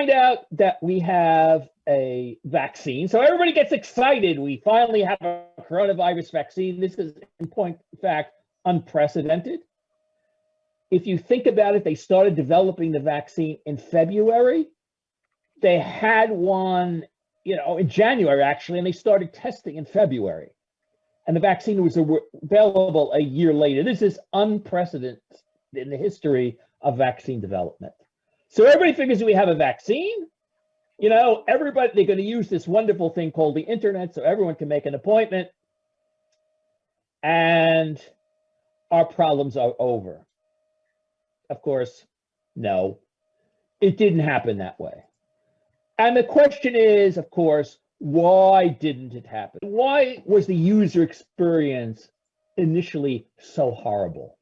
find out that we have a vaccine. So everybody gets excited. We finally have a coronavirus vaccine. This is, in point of fact, unprecedented. If you think about it, they started developing the vaccine in February. They had one, in January, actually, and they started testing in February. And the vaccine was available a year later. This is unprecedented in the history of vaccine development. So everybody figures we have a vaccine. Everybody, they're going to use this wonderful thing called the internet so everyone can make an appointment. And our problems are over. Of course, no, it didn't happen that way. And the question is, of course, why didn't it happen? Why was the user experience initially so horrible?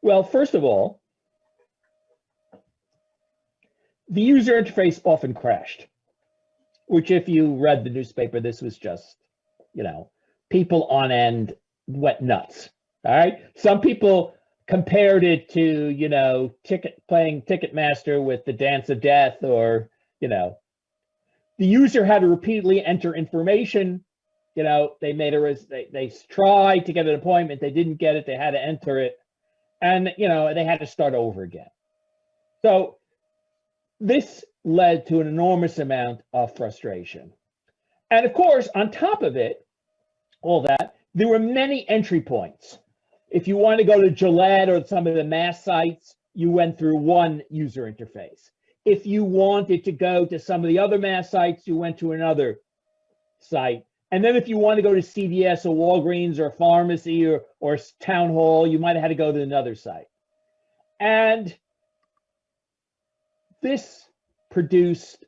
Well, first of all, the user interface often crashed, which if you read the newspaper, this was just, people on end went nuts, all right? Some people compared it to, playing Ticketmaster with the Dance of Death, or, the user had to repeatedly enter information. They they tried to get an appointment, they didn't get it, they had to enter it, and they had to start over again. So this led to an enormous amount of frustration. And of course, on top of it, all that, there were many entry points. If you want to go to Gillette or some of the mass sites, you went through one user interface. If you wanted to go to some of the other mass sites, you went to another site. And then if you want to go to CVS or Walgreens or pharmacy or town hall, you might have had to go to another site. And this produced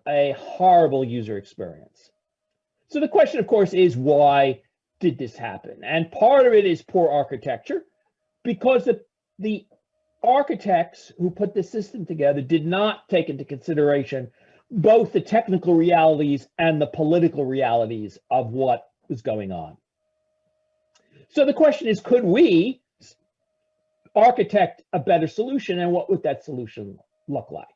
a horrible user experience. So the question, of course, is why did this happen? And part of it is poor architecture, because the architects who put the system together did not take into consideration both the technical realities and the political realities of what was going on. So the question is, could we architect a better solution, and what would that solution look like?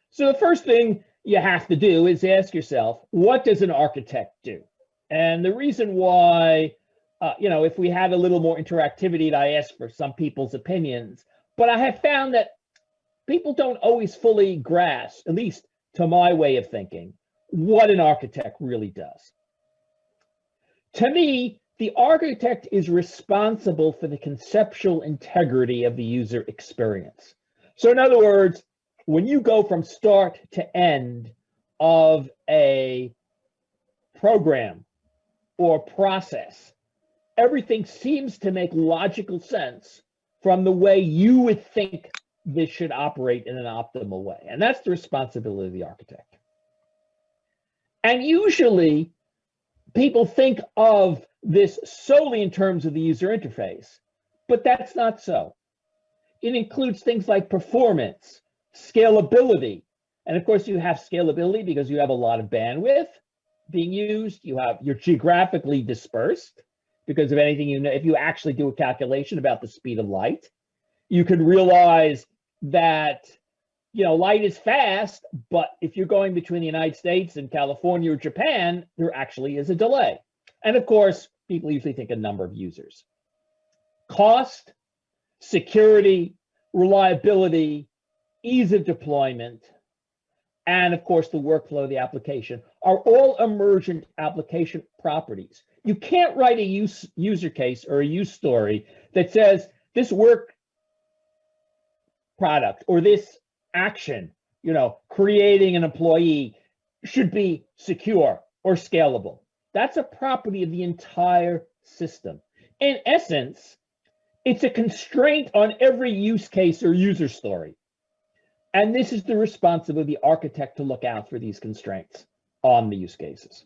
So the first thing you have to do is ask yourself, what does an architect do? And the reason why, if we had a little more interactivity, I ask for some people's opinions, but I have found that people don't always fully grasp, at least to my way of thinking, what an architect really does. To me, the architect is responsible for the conceptual integrity of the user experience. So in other words, when you go from start to end of a program or process, everything seems to make logical sense from the way you would think this should operate in an optimal way. And that's the responsibility of the architect. And usually people think of this solely in terms of the user interface, but that's not so. It includes things like performance, scalability. And of course you have scalability because you have a lot of bandwidth being used. You're geographically dispersed because of anything, if you actually do a calculation about the speed of light, you could realize that, light is fast, but if you're going between the United States and California or Japan, there actually is a delay. And of course, people usually think a number of users. Cost, security, reliability, ease of deployment, and of course, the workflow of the application are all emergent application properties. You can't write a user case or a use story that says this work product or this action, creating an employee should be secure or scalable. That's a property of the entire system. In essence, it's a constraint on every use case or user story. And this is the responsibility of the architect to look out for these constraints on the use cases.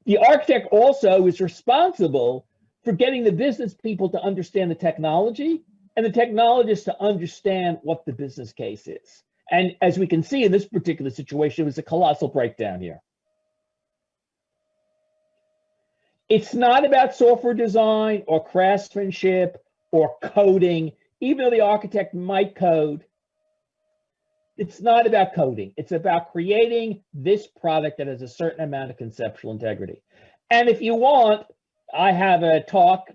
The architect also is responsible for getting the business people to understand the technology and the technologists to understand what the business case is. And as we can see in this particular situation, it was a colossal breakdown here. It's not about software design or craftsmanship or coding, even though the architect might code. It's not about coding. It's about creating this product that has a certain amount of conceptual integrity. And if you want, I have a talk,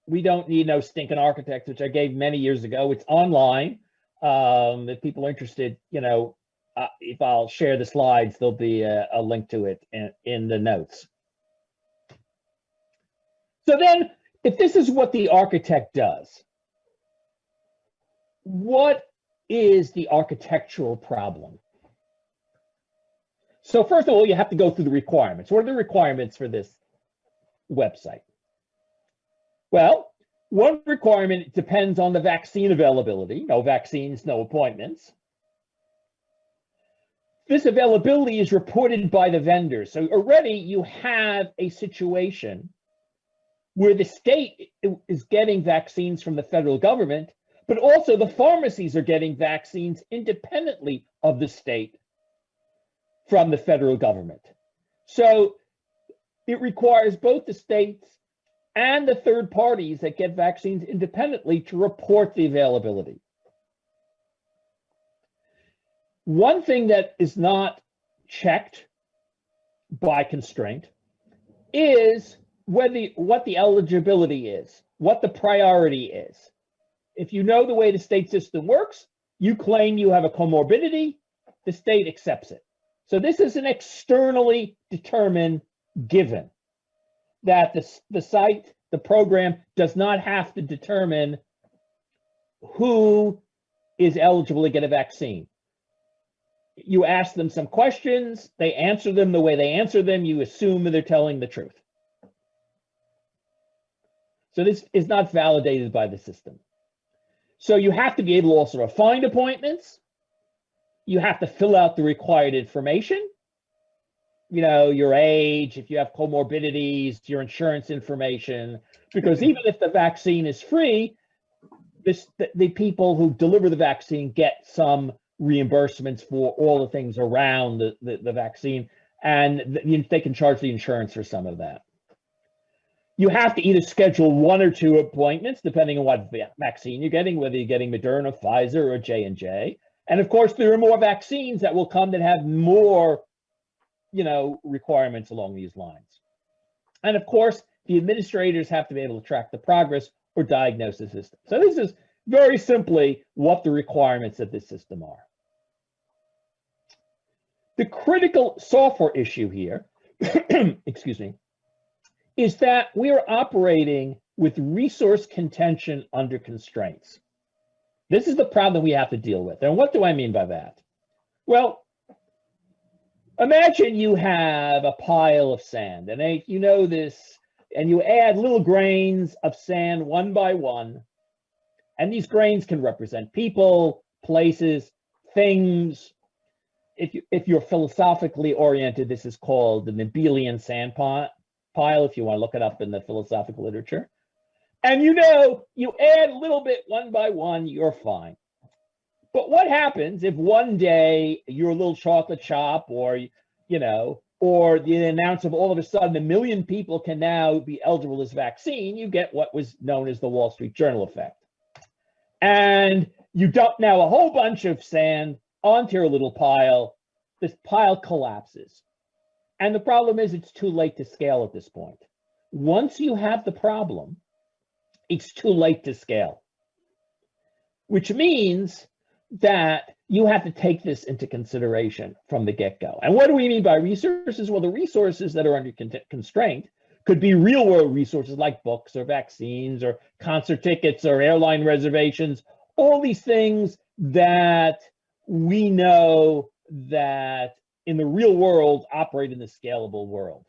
we don't need no stinking architects, which I gave many years ago. It's online. If people are interested, if I'll share the slides, there'll be a link to it in the notes. So then, if this is what the architect does, what is the architectural problem? So first of all, you have to go through the requirements. What are the requirements for this website? Well, one requirement depends on the vaccine availability. No vaccines, no appointments. This availability is reported by the vendors. So already you have a situation where the state is getting vaccines from the federal government, but also the pharmacies are getting vaccines independently of the state from the federal government. So it requires both the states and the third parties that get vaccines independently to report the availability. One thing that is not checked by constraint is what the eligibility is, what the priority is. If you know the way the state system works, you claim you have a comorbidity, the state accepts it. So this is an externally determined given that the site, the program, does not have to determine who is eligible to get a vaccine. You ask them some questions, they answer them the way they answer them, you assume that they're telling the truth. So this is not validated by the system. So you have to be able also to find appointments. You have to fill out the required information. Your age, if you have comorbidities, your insurance information, because even if the vaccine is free, the people who deliver the vaccine get some reimbursements for all the things around the vaccine, and they can charge the insurance for some of that. You have to either schedule 1 or 2 appointments, depending on what vaccine you're getting, whether you're getting Moderna, Pfizer, or J&J. And of course, there are more vaccines that will come that have more, requirements along these lines. And of course, the administrators have to be able to track the progress or diagnose the system. So this is very simply what the requirements of this system are. The critical software issue here, excuse me, is that we are operating with resource contention under constraints. This is the problem we have to deal with. And what do I mean by that? Well, imagine you have a pile of sand, and you know this, and you add little grains of sand one by one, and these grains can represent people, places, things. If you're philosophically oriented, this is called the Nibelian sand pile, if you want to look it up in the philosophical literature. And you add a little bit one by one, you're fine. But what happens if one day your little chocolate shop or the announce of all of a sudden 1 million people can now be eligible to this vaccine? You get what was known as the Wall Street Journal effect. And you dump now a whole bunch of sand onto your little pile. This pile collapses. And the problem is it's too late to scale at this point. Once you have the problem, it's too late to scale, which means that you have to take this into consideration from the get-go. And what do we mean by resources? Well, the resources that are under constraint could be real-world resources like books or vaccines or concert tickets or airline reservations, all these things that we know that in the real world operate in the scalable world.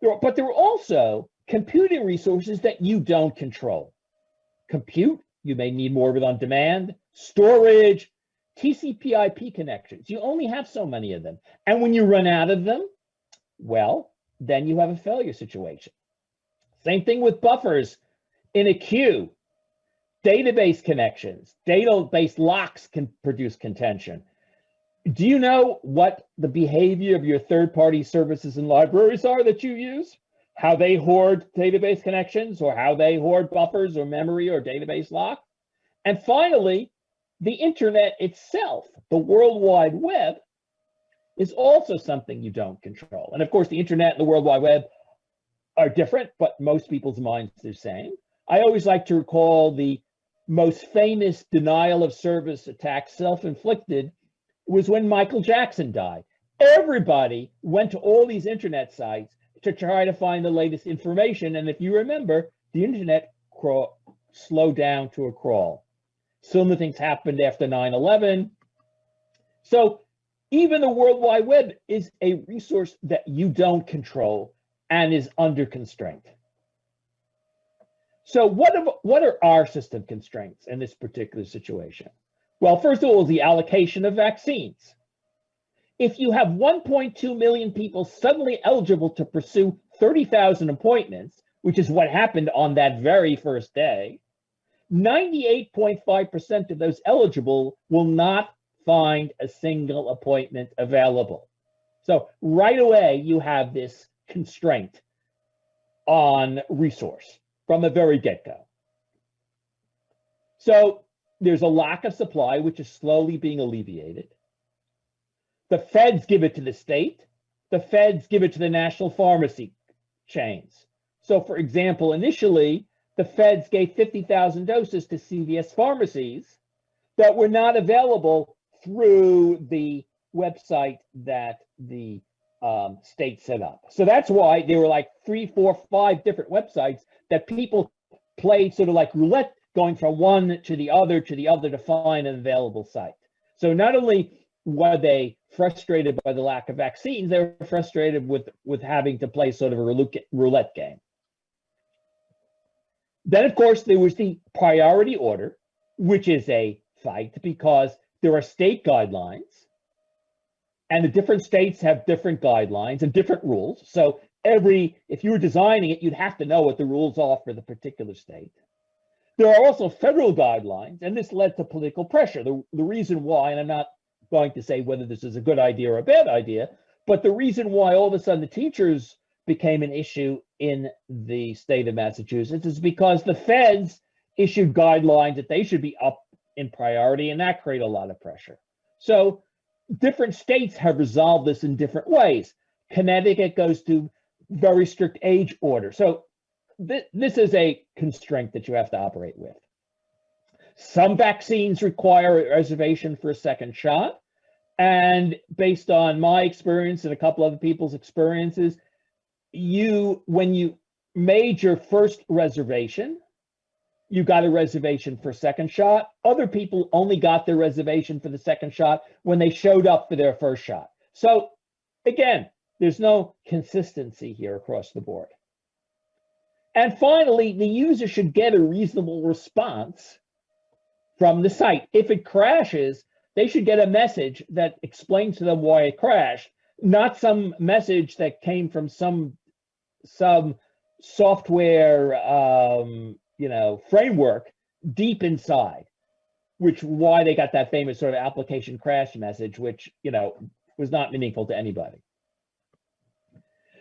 But there are also computing resources that you don't control. Compute, you may need more of it on demand. Storage, TCP/IP connections, you only have so many of them. And when you run out of them, well, then you have a failure situation. Same thing with buffers in a queue. Database connections, database locks can produce contention. Do you know what the behavior of your third-party services and libraries are that you use? How they hoard database connections, or how they hoard buffers or memory or database lock? And finally, the internet itself, the World Wide Web, is also something you don't control. And of course, the internet and the World Wide Web are different, but most people's minds are the same. I always like to recall the most famous denial of service attack, self-inflicted, was when Michael Jackson died. Everybody went to all these internet sites to try to find the latest information. And if you remember, the internet slowed down to a crawl. Similar things happened after 9/11. So even the World Wide Web is a resource that you don't control and is under constraint. So what are our system constraints in this particular situation? Well, first of all, the allocation of vaccines. If you have 1.2 million people suddenly eligible to pursue 30,000 appointments, which is what happened on that very first day, 98.5% of those eligible will not find a single appointment available. So right away, you have this constraint on resource from the very get-go. So there's a lack of supply, which is slowly being alleviated. The feds give it to the state. The feds give it to the national pharmacy chains. So for example, initially, the feds gave 50,000 doses to CVS pharmacies that were not available through the website that the state set up. So that's why there were like 3, 4, 5 different websites that people played sort of like roulette, going from one to the other to find an available site. So not only were they frustrated by the lack of vaccines, they were frustrated with having to play sort of a roulette game. Then, of course, there was the priority order, which is a fight because there are state guidelines, and the different states have different guidelines and different rules. So if you were designing it, you'd have to know what the rules are for the particular state. There are also federal guidelines, and this led to political pressure. The reason why, and I'm not going to say whether this is a good idea or a bad idea, but the reason why all of a sudden the teachers became an issue in the state of Massachusetts is because the feds issued guidelines that they should be up in priority, and that created a lot of pressure. So different states have resolved this in different ways. Connecticut goes to very strict age order. So this is a constraint that you have to operate with. Some vaccines require a reservation for a second shot. And based on my experience and a couple other people's experiences, when you made your first reservation, you got a reservation for a second shot. Other people only got their reservation for the second shot when they showed up for their first shot. So again, there's no consistency here across the board. And finally, the user should get a reasonable response from the site. If it crashes, they should get a message that explains to them why it crashed, not some message that came from some software framework deep inside, why they got that famous sort of application crash message, which was not meaningful to anybody.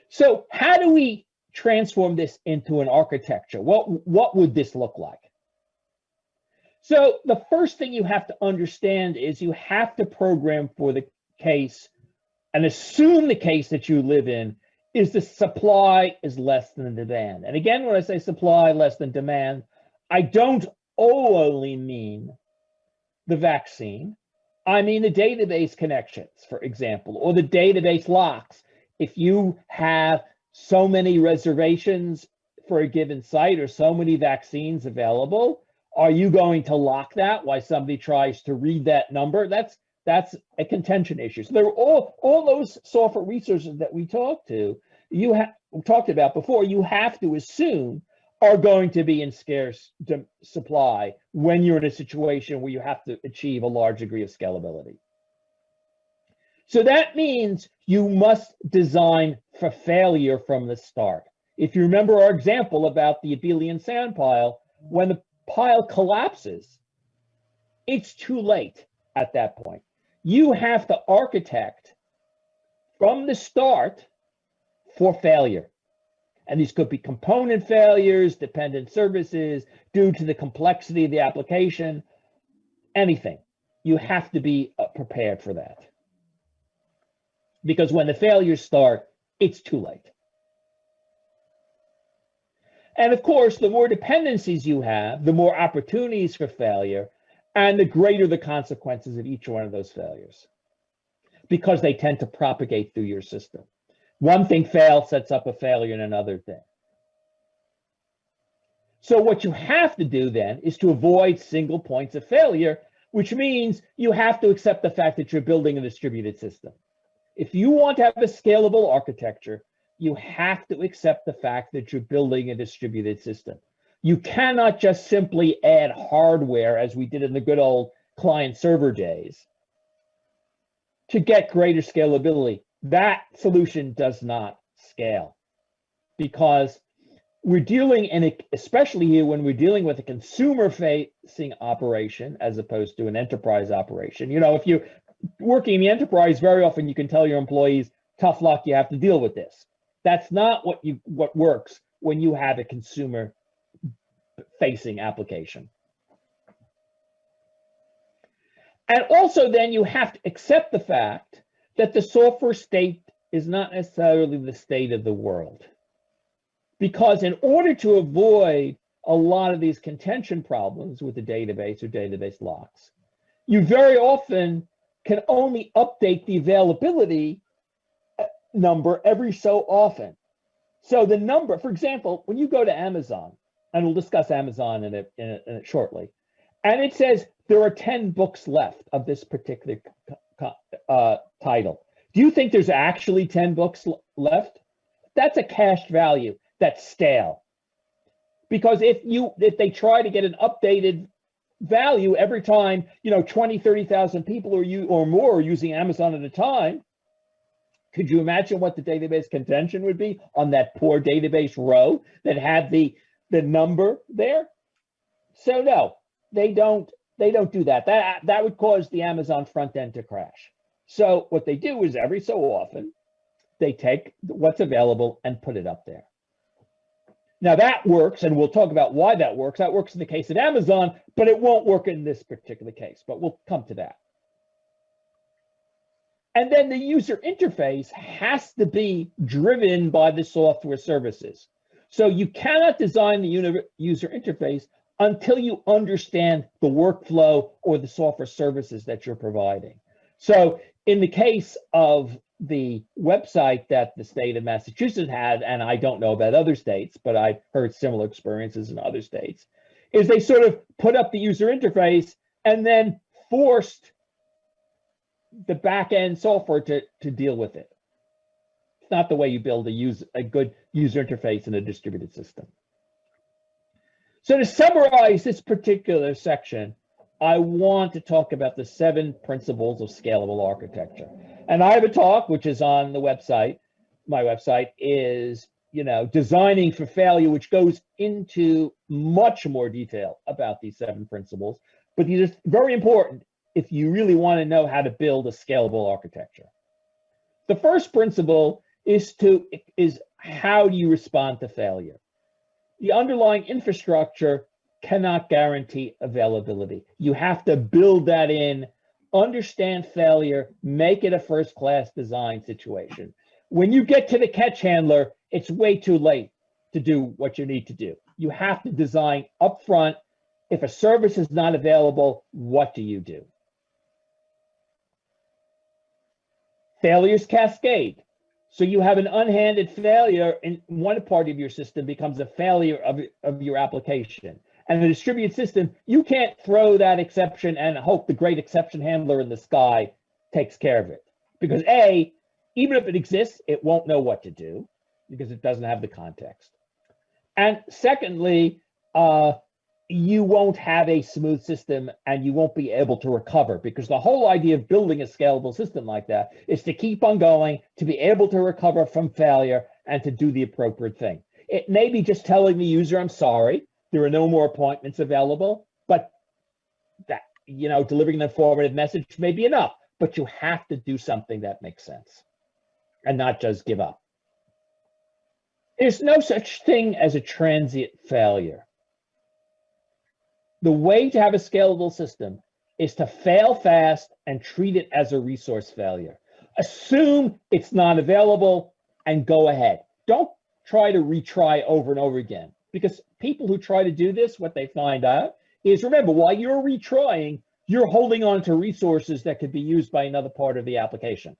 So how do we transform this into an architecture? What would this look like? So the first thing you have to understand is you have to program for the case and assume the case that you live in is the supply is less than the demand. And again, when I say supply less than demand, I don't only mean the vaccine. I mean the database connections, for example, or the database locks. If you have so many reservations for a given site or so many vaccines available, are you going to lock that while somebody tries to read that number? That's a contention issue. So there are all those software resources that we talked about before, you have to assume are going to be in scarce supply when you're in a situation where you have to achieve a large degree of scalability. So that means you must design for failure from the start. If you remember our example about the abelian sand pile, when the pile collapses, it's too late at that point. You have to architect from the start for failure. And these could be component failures, dependent services, due to the complexity of the application, anything. you have to be prepared for that. Because when the failures start, it's too late. And of course, the more dependencies you have, the more opportunities for failure, and the greater the consequences of each one of those failures, because they tend to propagate through your system. One thing fails sets up a failure in another thing. So what you have to do then is to avoid single points of failure, which means you have to accept the fact that you're building a distributed system. If you want to have a scalable architecture, you have to accept the fact that you're building a distributed system. You cannot just simply add hardware, as we did in the good old client-server days, to get greater scalability. That solution does not scale, because we're dealing in especially here when we're dealing with a consumer-facing operation as opposed to an enterprise operation. You know, if you're working in the enterprise, very often you can tell your employees, tough luck, you have to deal with this. That's not what works when you have a consumer-facing application. And also then you have to accept the fact that the software state is not necessarily the state of the world. Because in order to avoid a lot of these contention problems with the database or database locks, you very often can only update the availability number every so often. So the number, for example, when you go to Amazon, and we'll discuss Amazon in it shortly, and it says there are 10 books left of this particular title. Do you think there's actually 10 books left? That's a cached value. That's stale. Because if they try to get an updated value every time, 20, 30,000 people or more are using Amazon at a time, could you imagine what the database contention would be on that poor database row that had the number there? So no, they don't do that. That would cause the Amazon front end to crash. So what they do is every so often, they take what's available and put it up there. Now that works, and we'll talk about why that works. That works in the case of Amazon, but it won't work in this particular case, but we'll come to that. And then the user interface has to be driven by the software services. So you cannot design the user interface until you understand the workflow or the software services that you're providing. So in the case of the website that the state of Massachusetts had, and I don't know about other states, but I've heard similar experiences in other states, is they sort of put up the user interface and then forced the back-end software to deal with it. It's not the way you build a good user interface in a distributed system. So to summarize this particular section, I want to talk about the 7 principles of scalable architecture. And I have a talk, which is on the website. My website is, designing for failure, which goes into much more detail about these 7 principles. But these are very important if you really want to know how to build a scalable architecture. The first principle is how do you respond to failure? The underlying infrastructure cannot guarantee availability. You have to build that in, understand failure, make it a first-class design situation. When you get to the catch handler, it's way too late to do what you need to do. You have to design upfront. If a service is not available, what do you do? Failures cascade. So you have an unhanded failure in one part of your system becomes a failure of your application. And the distributed system, you can't throw that exception and hope the great exception handler in the sky takes care of it. Because A, even if it exists, it won't know what to do because it doesn't have the context. And secondly, you won't have a smooth system and you won't be able to recover, because the whole idea of building a scalable system like that is to keep on going, to be able to recover from failure and to do the appropriate thing. It may be just telling the user, I'm sorry, there are no more appointments available, but that, delivering an informative message may be enough, but you have to do something that makes sense and not just give up. There's no such thing as a transient failure. The way to have a scalable system is to fail fast and treat it as a resource failure. Assume it's not available and go ahead. Don't try to retry over and over again, because people who try to do this, what they find out is, remember, while you're retrying, you're holding on to resources that could be used by another part of the application.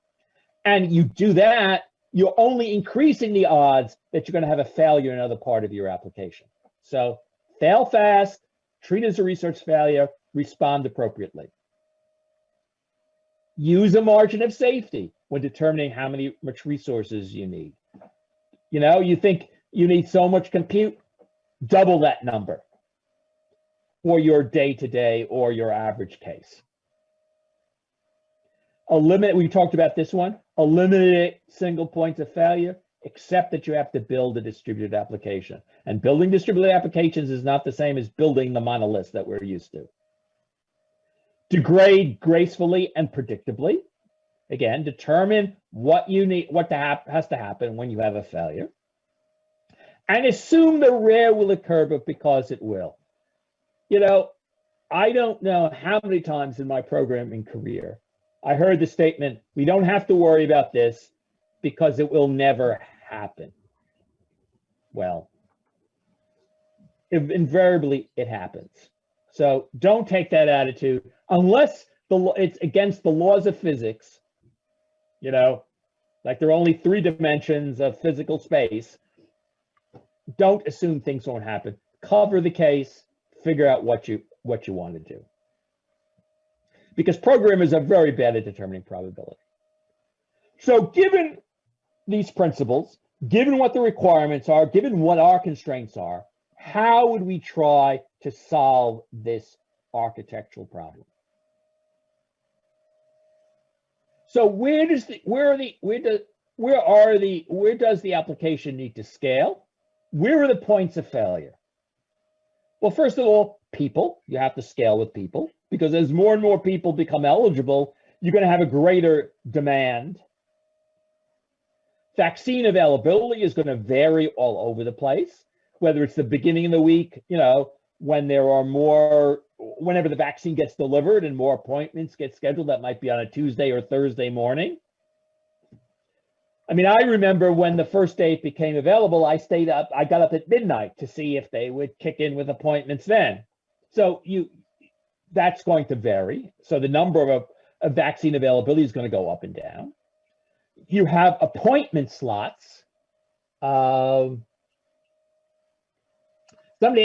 And you do that, you're only increasing the odds that you're going to have a failure in another part of your application. So fail fast, treat it as a resource failure, respond appropriately. Use a margin of safety when determining how much resources you need. You know, you think you need so much compute, double that number for your day-to-day or your average case. We talked about this one, eliminate single points of failure, except that you have to build a distributed application. And building distributed applications is not the same as building the monoliths that we're used to. Degrade gracefully and predictably. Again, determine what you need, has to happen when you have a failure. And assume the rare will occur, but because it will. You know, I don't know how many times in my programming career I heard the statement, we don't have to worry about this because it will never happen. Well, invariably it happens. So don't take that attitude unless it's against the laws of physics, you know, like there are only 3 dimensions of physical space. Don't assume things won't happen. Cover the case, figure out what you want to do. Because programmers are very bad at determining probability. So given these principles, given what the requirements are, given what our constraints are, how would we try to solve this architectural problem? So where does the application need to scale? Where are the points of failure? Well, first of all, people. You have to scale with people, because as more and more people become eligible, you're going to have a greater demand. Vaccine availability is going to vary all over the place, whether it's the beginning of the week, you know, when there are whenever the vaccine gets delivered and more appointments get scheduled, that might be on a Tuesday or Thursday morning. I mean, I remember when the first day it became available, I got up at midnight to see if they would kick in with appointments then. So that's going to vary. So the number of vaccine availability is going to go up and down. You have appointment slots. Somebody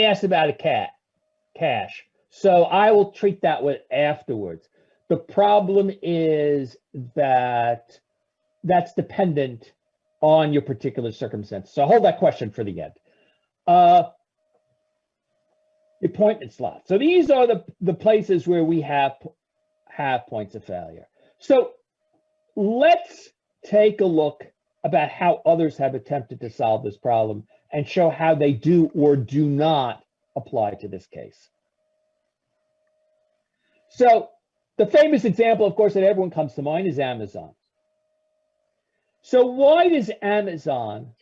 asked about a cache. So I will treat that with afterwards. The problem is that that's dependent on your particular circumstance. So hold that question for the end. Appointment slots. So these are the places where we have points of failure. So let's take a look about how others have attempted to solve this problem and show how they do or do not apply to this case. So the famous example, of course, that everyone comes to mind is Amazon. So why does Amazon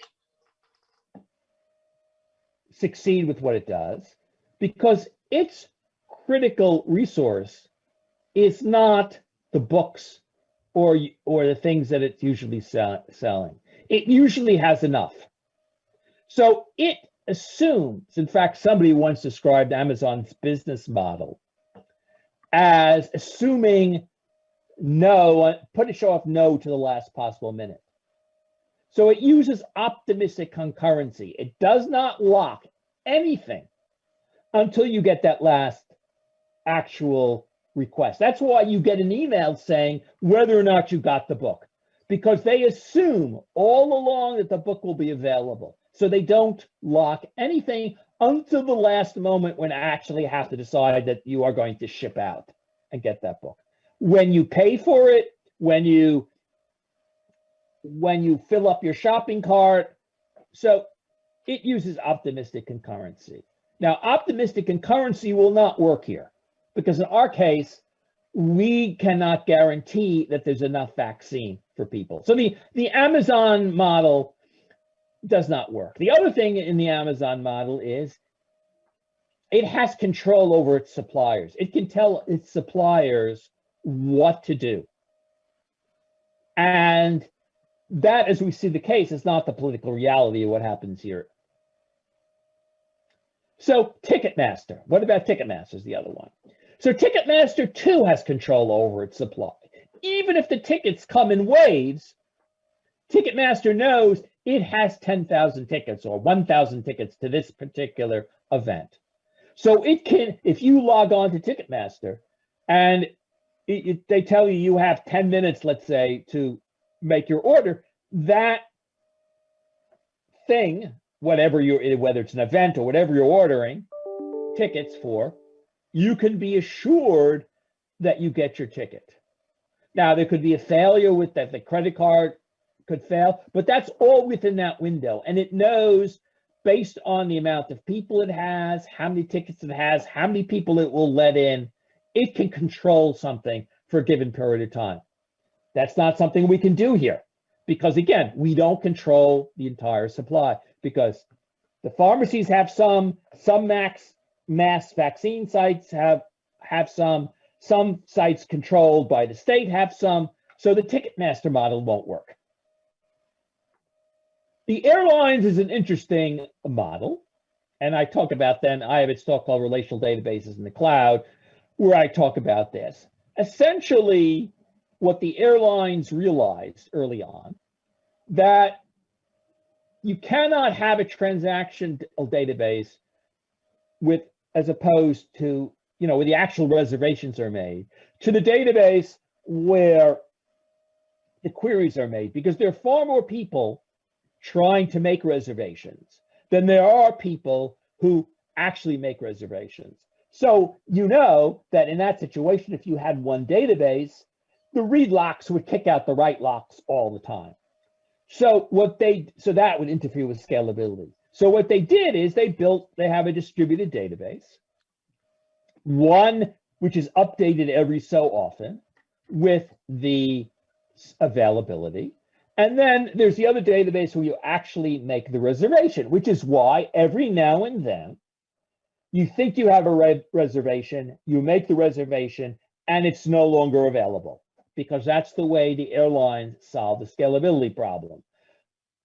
succeed with what it does? Because its critical resource is not the books or the things that it's usually selling. It usually has enough. So it assumes, in fact, somebody once described Amazon's business model as assuming show off no to the last possible minute. So it uses optimistic concurrency. It does not lock anything until you get that last actual request. That's why you get an email saying whether or not you got the book, because they assume all along that the book will be available. So they don't lock anything until the last moment when actually have to decide that you are going to ship out and get that book. When you pay for it, when you fill up your shopping cart. So it uses optimistic concurrency. Now, optimistic concurrency will not work here because in our case, we cannot guarantee that there's enough vaccine for people. So the Amazon model does not work. The other thing in the Amazon model is it has control over its suppliers. It can tell its suppliers what to do. And that, as we see the case, is not the political reality of what happens here. So Ticketmaster, what about Ticketmaster is the other one. So Ticketmaster too has control over its supply. Even if the tickets come in waves, Ticketmaster knows it has 10,000 tickets or 1,000 tickets to this particular event. So it can, if you log on to Ticketmaster and they tell you you have 10 minutes, let's say, to make your order, that thing, whatever whether it's an event or whatever you're ordering tickets for, you can be assured that you get your ticket. Now, there could be a failure with that, the credit card could fail, but that's all within that window. And it knows, based on the amount of people it has, how many tickets it has, how many people it will let in, it can control something for a given period of time. That's not something we can do here because, again, we don't control the entire supply because the pharmacies have some mass vaccine sites have some sites controlled by the state have some, so the Ticketmaster model won't work. The airlines is an interesting model, and I talk about then, I have a talk called Relational Databases in the Cloud, where I talk about this. Essentially, what the airlines realized early on, that you cannot have a transactional database with, as opposed to, where the actual reservations are made, to the database where the queries are made, because there are far more people trying to make reservations than there are people who actually make reservations. So you know that in that situation, if you had one database, the read locks would kick out the write locks all the time. So that would interfere with scalability. So what they did is they have a distributed database, one which is updated every so often with the availability. And then there's the other database where you actually make the reservation, which is why every now and then you think you have a reservation, you make the reservation, and it's no longer available, because that's the way the airlines solve the scalability problem.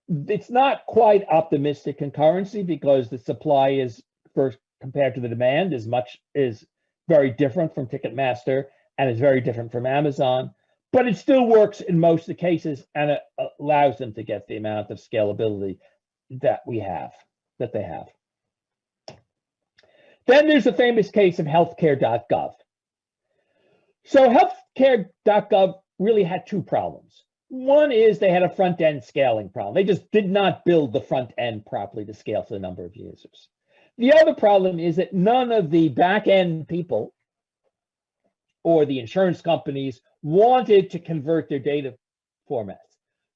It's not quite optimistic concurrency because the supply is, first compared to the demand, is very different from Ticketmaster and is very different from Amazon. But it still works in most of the cases, and it allows them to get the amount of scalability that they have. Then there's the famous case of healthcare.gov. So healthcare.gov really had two problems. One is they had a front-end scaling problem. They just did not build the front end properly to scale for the number of users. The other problem is that none of the back-end people or the insurance companies wanted to convert their data formats.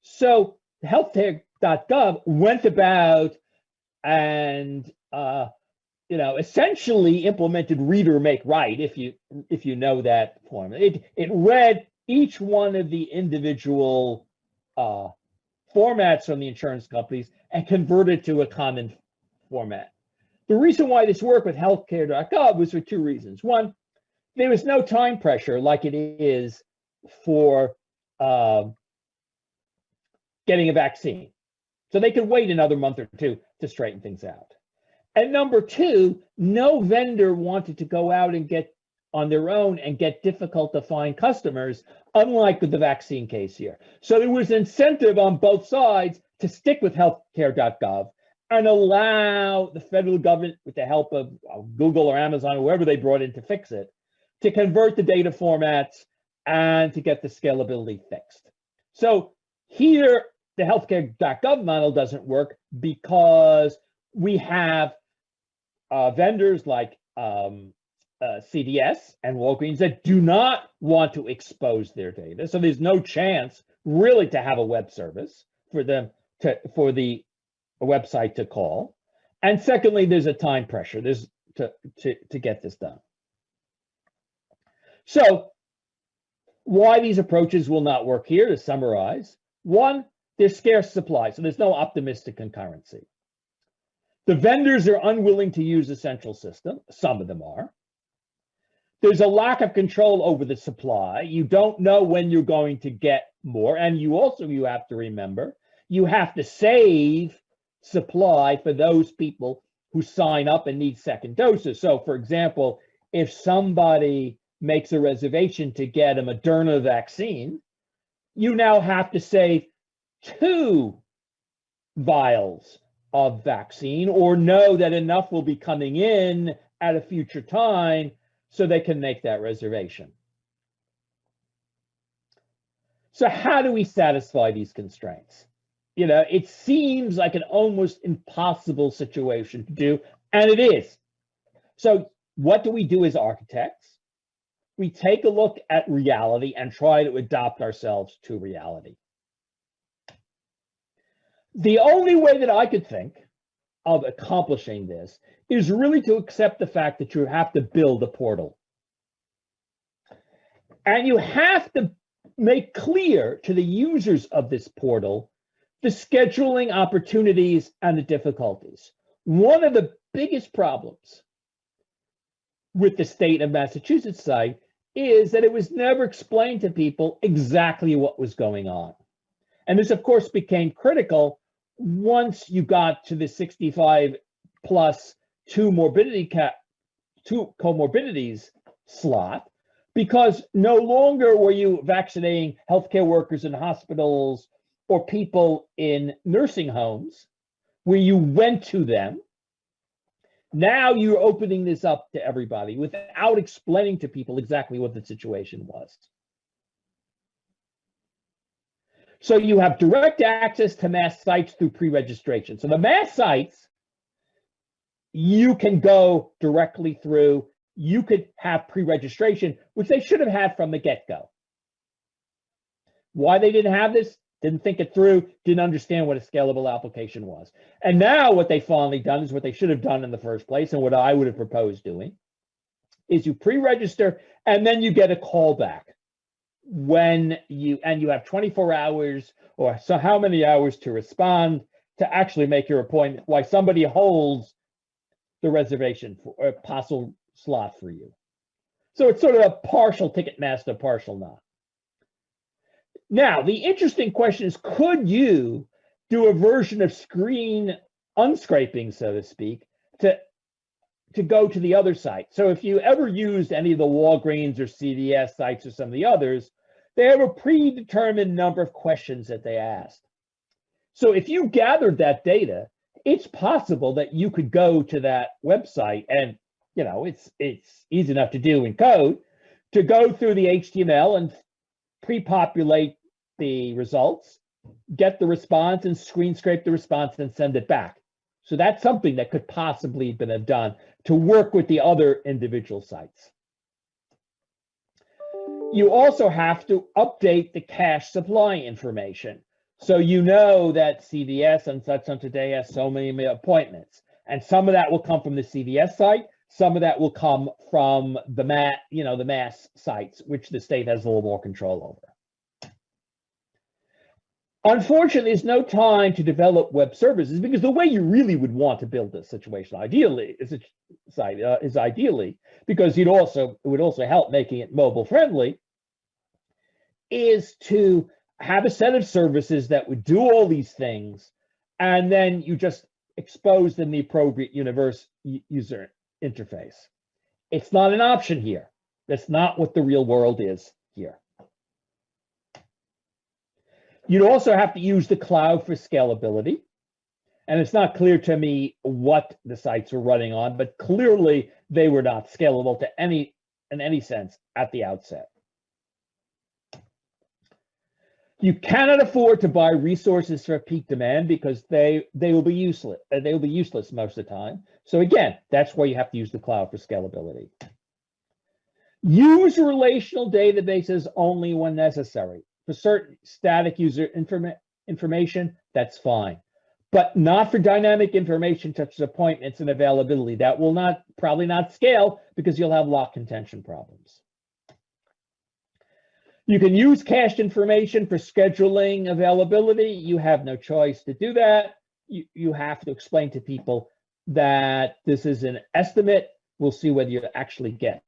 So healthcare.gov went about and essentially implemented reader make write, if you know that format. It read each one of the individual formats from the insurance companies and converted to a common format. The reason why this worked with healthcare.gov was for two reasons. One, there was no time pressure like it is for getting a vaccine. So they could wait another month or two to straighten things out. And number two, no vendor wanted to go out and get on their own and get difficult to find customers, unlike with the vaccine case here. So there was incentive on both sides to stick with healthcare.gov and allow the federal government, with the help of Google or Amazon or whoever they brought in to fix it, to convert the data formats and to get the scalability fixed. So here, the healthcare.gov model doesn't work because we have vendors like CDS and Walgreens that do not want to expose their data. So there's no chance really to have a web service for them for the website to call. And secondly, there's a time pressure to get this done. So why these approaches will not work here, to summarize: one, there's scarce supply, so there's no optimistic concurrency. The vendors are unwilling to use the central system. Some of them are. There's a lack of control over the supply. You don't know when you're going to get more. And you have to remember, you have to save supply for those people who sign up and need second doses. So for example, if somebody makes a reservation to get a Moderna vaccine, you now have to save 2 vials of vaccine, or know that enough will be coming in at a future time so they can make that reservation. So how do we satisfy these constraints? You know, it seems like an almost impossible situation to do, and it is. So what do we do as architects? We take a look at reality and try to adapt ourselves to reality. The only way that I could think of accomplishing this is really to accept the fact that you have to build a portal. And you have to make clear to the users of this portal the scheduling opportunities and the difficulties. One of the biggest problems with the state of Massachusetts site is that it was never explained to people exactly what was going on. And this, of course, became critical once you got to the 65 plus 2 comorbidities slot, because no longer were you vaccinating healthcare workers in hospitals or people in nursing homes where you went to them. Now you're opening this up to everybody without explaining to people exactly what the situation was. So you have direct access to mass sites through pre-registration. So the mass sites, you can go directly through. You could have pre-registration, which they should have had from the get-go. Why they didn't have this? Didn't think it through, didn't understand what a scalable application was. And now what they finally done is what they should have done in the first place, and what I would have proposed doing, is you pre-register and then you get a callback when you have 24 hours or so how many hours to respond to actually make your appointment, while somebody holds the reservation for a possible slot for you. So it's sort of a partial Ticketmaster, partial not. Now, the interesting question is, could you do a version of screen unscraping, so to speak, to go to the other site? So if you ever used any of the Walgreens or CVS sites or some of the others, they have a predetermined number of questions that they asked. So if you gathered that data, it's possible that you could go to that website, and you know, it's easy enough to do in code, to go through the HTML and pre-populate the results, get the response, and screen scrape the response and send it back. So that's something that could possibly have been done to work with the other individual sites. You also have to update the cache supply information. So you know that CVS and such on today has so many appointments. And some of that will come from the CVS site. Some of that will come from the mass sites, which the state has a little more control over. Unfortunately, there's no time to develop web services, because the way you really would want to build this situation ideally is because it would also help making it mobile friendly, is to have a set of services that would do all these things, and then you just expose them the appropriate user interface. It's not an option here. That's not what the real world is here. You'd also have to use the cloud for scalability. And it's not clear to me what the sites were running on, but clearly they were not scalable to in any sense at the outset. You cannot afford to buy resources for peak demand, because they will be useless. They will be useless most of the time. So again, that's why you have to use the cloud for scalability. Use relational databases only when necessary. For certain static user information, that's fine, but not for dynamic information such as appointments and availability. That will probably not scale, because you'll have lock contention problems. You can use cached information for scheduling availability. You have no choice to do that. You have to explain to people that this is an estimate. We'll see whether you actually get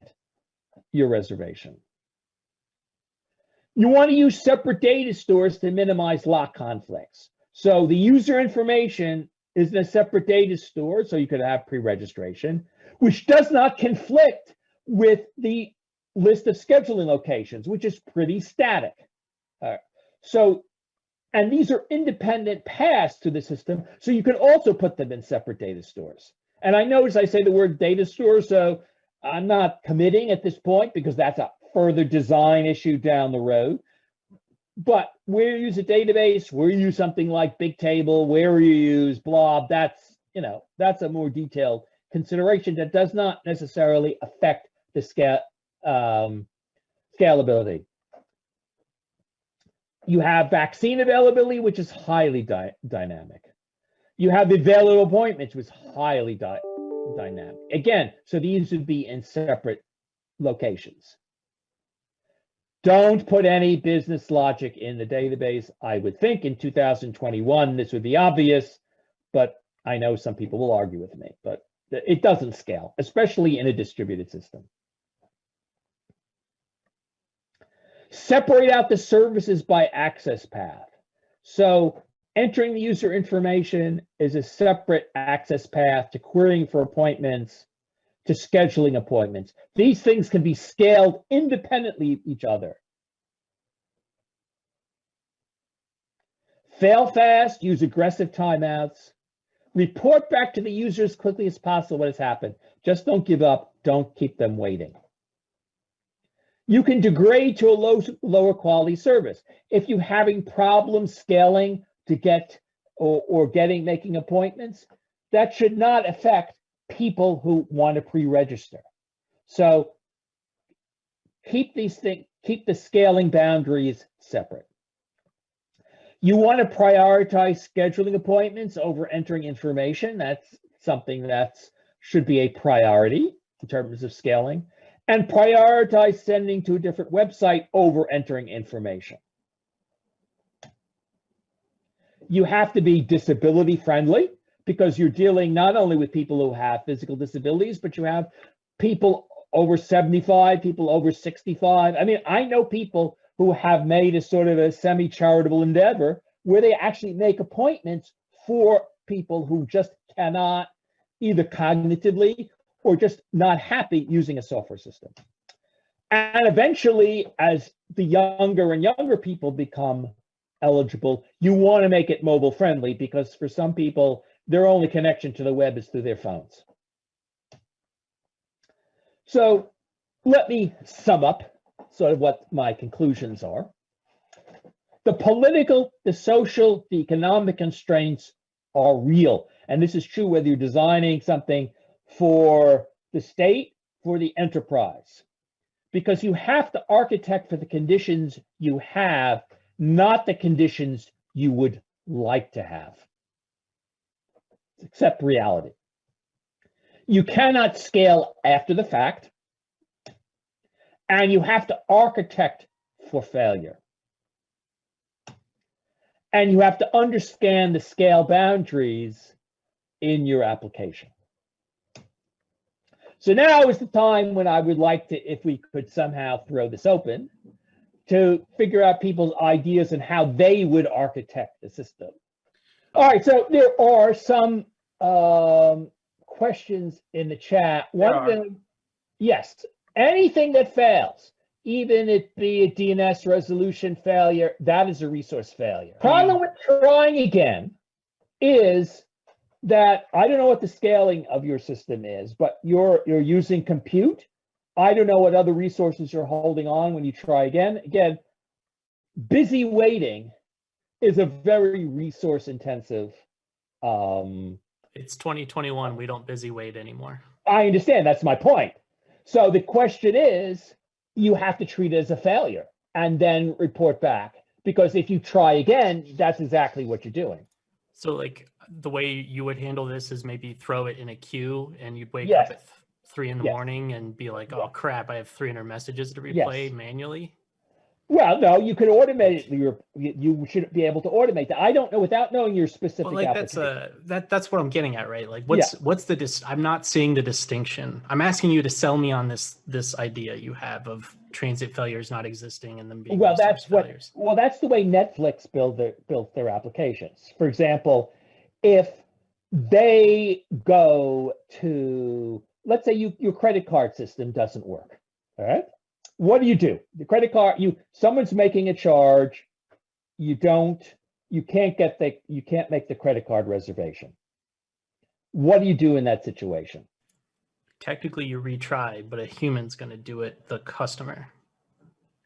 your reservation. You want to use separate data stores to minimize lock conflicts. So the user information is in a separate data store, so you could have pre-registration, which does not conflict with the list of scheduling locations, which is pretty static. And these are independent paths to the system, so you can also put them in separate data stores. And I notice I say the word data store, so I'm not committing at this point because that's a further design issue down the road. But where you use a database, where you use something like Bigtable, where you use Blob, that's a more detailed consideration that does not necessarily affect the scalability. You have vaccine availability, which is highly dynamic. You have available appointments, which is highly dynamic. Again, so these would be in separate locations. Don't put any business logic in the database. I would think in 2021, this would be obvious, but I know some people will argue with me, but it doesn't scale, especially in a distributed system. Separate out the services by access path. So entering the user information is a separate access path to querying for appointments, to scheduling appointments. These things can be scaled independently of each other. Fail fast, use aggressive timeouts. Report back to the user as quickly as possible what has happened. Just don't give up, don't keep them waiting. You can degrade to a lower quality service. If you're having problems scaling to get making appointments, that should not affect people who want to pre-register. So keep the scaling boundaries separate. You want to prioritize scheduling appointments over entering information. That's something that should be a priority in terms of scaling. And prioritize sending to a different website over entering information. You have to be disability friendly because you're dealing not only with people who have physical disabilities, but you have people over 75, people over 65. I mean, I know people who have made a sort of a semi-charitable endeavor where they actually make appointments for people who just cannot either cognitively or just not happy using a software system. And eventually, as the younger and younger people become eligible, you want to make it mobile friendly because for some people, their only connection to the web is through their phones. So let me sum up sort of what my conclusions are. The political, the social, the economic constraints are real. And this is true whether you're designing something for the state, for the enterprise, because you have to architect for the conditions you have, not the conditions you would like to have. Accept reality. You cannot scale after the fact, and you have to architect for failure. And you have to understand the scale boundaries in your application. So now is the time when I would like to, if we could somehow throw this open, to figure out people's ideas and how they would architect the system. All right, so there are some questions in the chat. One of them, yes, anything that fails, even it be a DNS resolution failure, that is a resource failure. Problem with trying again is that I don't know what the scaling of your system is, but you're using compute. I don't know what other resources you're holding on when you try again. Again, busy waiting is a very resource intensive. It's 2021. We don't busy wait anymore. I understand. That's my point. So the question is, you have to treat it as a failure and then report back, because if you try again, that's exactly what you're doing. So like the way you would handle this is maybe throw it in a queue and you'd wake Yes. up at 3 in the morning and be like, oh crap, I have 300 messages to replay manually. Well, no, you could automate it. You should be able to automate that. I don't know without knowing your specific Well, like application. that's what I'm getting at, right? Like Yeah. what's the I'm not seeing the distinction. I'm asking you to sell me on this idea you have of transit failures not existing and them being Well, resource failures. that's the way Netflix built their applications. For example, if they go to, let's say your credit card system doesn't work. All right. What do? The credit card, someone's making a charge, you can't make the credit card reservation. What do you do in that situation? Technically you retry, but a human's going to do it, the customer.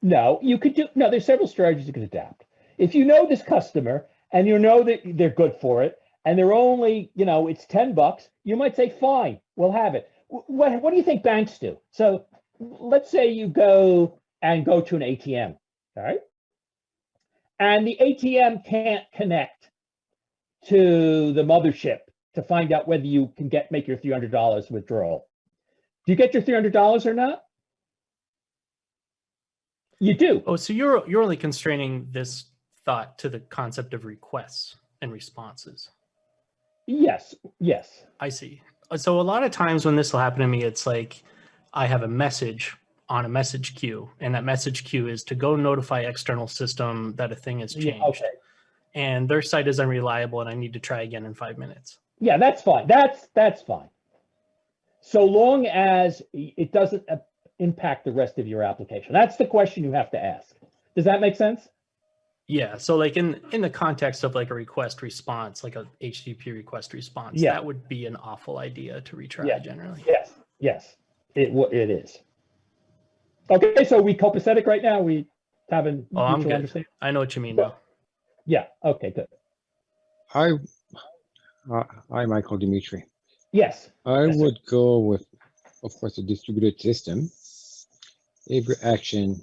No, there's several strategies you can adapt. If you know this customer and you know that they're good for it and they're only, it's $10, you might say, fine, we'll have it. What do you think banks do? So let's say you go to an ATM, all right? And the ATM can't connect to the mothership to find out whether you can make your $300 withdrawal. Do you get your $300 or not? You do. Oh, so you're only constraining this thought to the concept of requests and responses. Yes. I see. So a lot of times when this will happen to me, it's like I have a message on a message queue, and that message queue is to go notify external system that a thing has changed. Yeah, okay. And their site is unreliable and I need to try again in 5 minutes. Yeah, that's fine. That's fine. So long as it doesn't impact the rest of your application. That's the question you have to ask. Does that make sense? Yeah. So like in the context of like a request response, like a HTTP request response, Yeah. that would be an awful idea to retry generally. Yes, it is. Okay, so we copacetic right now? We having Oh, I'm good. understanding? I know what you mean though. Yeah, okay, good. Hi, Michael Dimitri. Yes. I Yes, would go with, of course, a distributed system. Every action,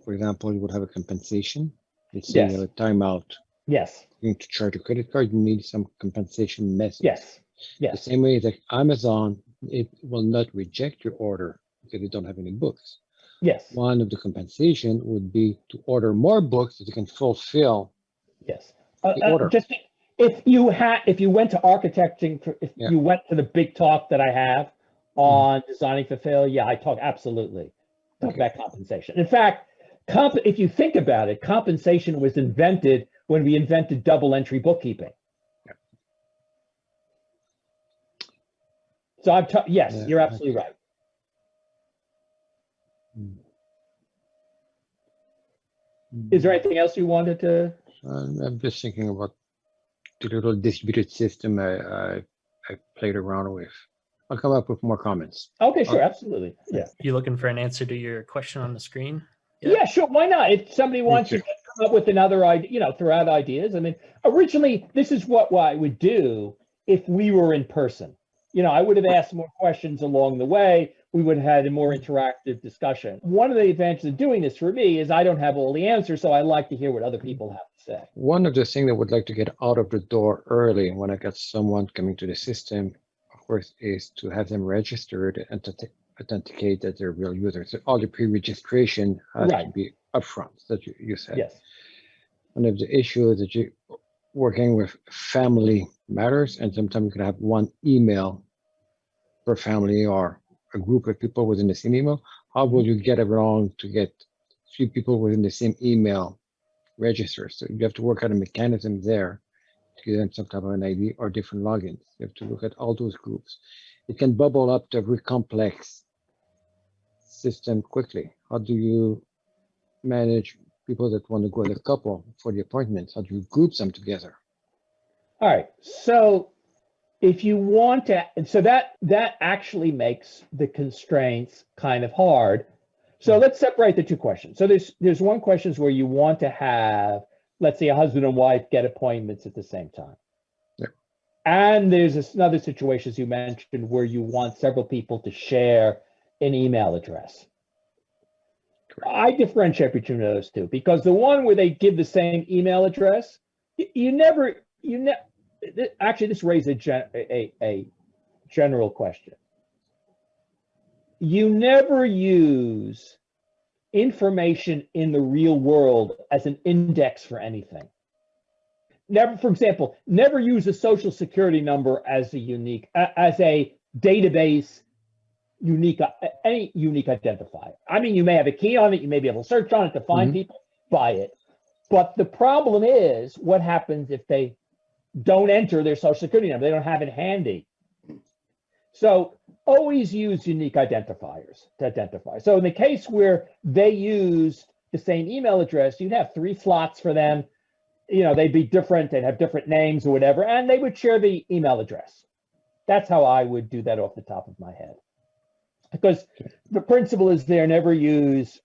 for example, you would have a compensation. Let's say you have a timeout. Yes. You're going to charge a credit card, you need some compensation message. Yes. The same way that Amazon, it will not reject your order because they don't have any books. Yes. One of the compensation would be to order more books that you can fulfill. Yes. The order. Just if you went to architecting, you went to the big talk that I have on designing for failure, I talk about compensation. In fact, if you think about it, compensation was invented when we invented double entry bookkeeping. So yes, you're absolutely right. Is there anything else you wanted to? I'm just thinking about the little distributed system I played around with. I'll come up with more comments. Okay, sure, absolutely. Yeah. You looking for an answer to your question on the screen? Yeah, sure. Why not? If somebody wants to come up with another idea, throw out ideas. I mean, originally, this is what I would do if we were in person. I would have asked more questions along the way. We would have had a more interactive discussion. One of the advantages of doing this for me is I don't have all the answers, so I like to hear what other people have to say. One of the things I would like to get out of the door early when I got someone coming to the system, of course, is to have them registered and to authenticate that they're real users. So all the pre-registration has to be upfront, that you said. Yes. One of the issues that you're working with family matters, and sometimes you can have one email per family or a group of people within the same email. How will you get around to get 3 people within the same email registered? So you have to work out a mechanism there to give them some type of an ID or different logins. You have to look at all those groups. It can bubble up to a very complex system quickly. How do you manage people that want to go as a couple for the appointments? How do you group them together? All right. So if you want to, so that actually makes the constraints kind of hard. So let's separate the two questions. So there's one question where you want to have, let's say, a husband and wife get appointments at the same time. Yeah. And there's another situation, as you mentioned, where you want several people to share an email address. Correct. I differentiate between those two because the one where they give the same email address, actually, this raises a general question. You never use information in the real world as an index for anything. Never, for example, never use a social security number as a unique, as a database unique, any unique identifier. I mean, you may have a key on it, you may be able to search on it to find people, buy it. But the problem is, what happens if they don't enter their social security number? They don't have it handy. So always use unique identifiers to identify. So in the case where they used the same email address, you'd have 3 slots for them. You know, they'd be different and have different names or whatever, and they would share the email address. That's how I would do that off the top of my head. Because the principle is there, never use,